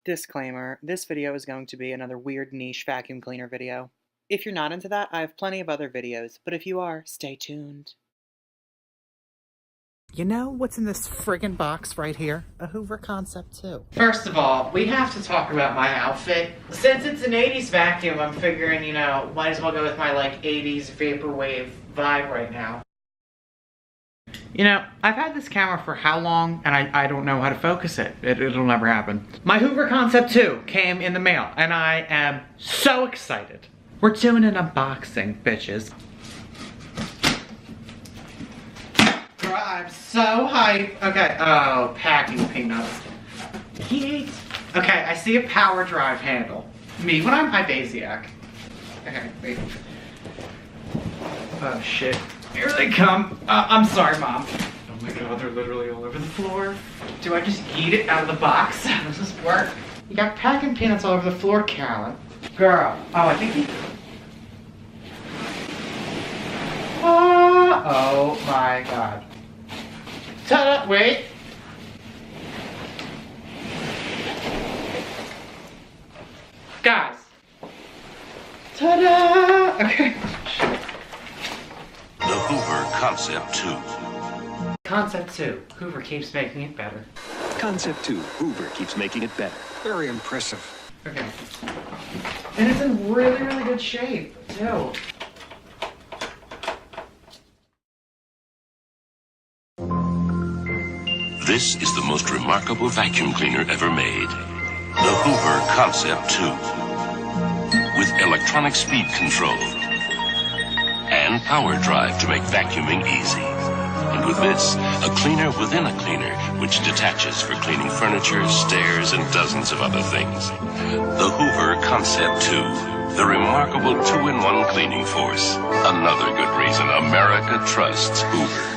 Disclaimer, this video is going to be another weird niche vacuum cleaner video. If you're not into that, I have plenty of other videos, but if you are, stay tuned. You know what's in this friggin' box right here? A Hoover Concept Two. First of all, we have to talk about my outfit. Since it's an 80s vacuum, I'm figuring, might as well go with my 80s vaporwave vibe right now. I've had this camera for how long, and I don't know how to focus it. It'll never happen. My Hoover Concept 2 came in the mail, and I am so excited. We're doing an unboxing, bitches. Girl, I'm so hyped. Okay, oh, packing peanuts. Yeet. Okay, I see a power drive handle. Me when I'm hypasiac. Okay, wait. Oh shit. Here they come. I'm sorry, Mom. Oh my god, they're literally all over the floor. Do I just eat it out of the box? Does this work? You got packing peanuts all over the floor, Carolyn. Girl. Oh, I think oh my god. Ta-da! Wait. Guys. Ta-da! Okay. The Hoover Concept 2. Concept 2. Hoover keeps making it better. Concept 2. Hoover keeps making it better. Very impressive. Okay. And it's in really, really good shape, too. This is the most remarkable vacuum cleaner ever made. The Hoover Concept 2. With electronic speed control and power drive to make vacuuming easy. And with this, a cleaner within a cleaner, which detaches for cleaning furniture, stairs, and dozens of other things. The Hoover Concept 2. The remarkable 2-in-1 cleaning force. Another good reason America trusts Hoover.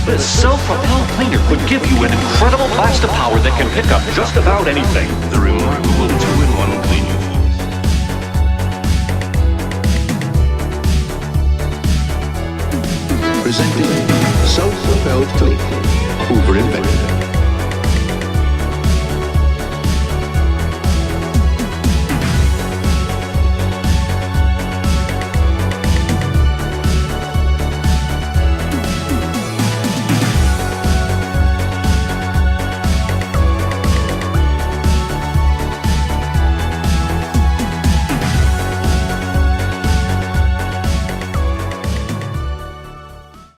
This self-propelled cleaner could give you an incredible blast of power that can pick up just about anything. The remarkable 2-in-1 cleaning force. Presenting self-propelled cleaner. Hoover invented it.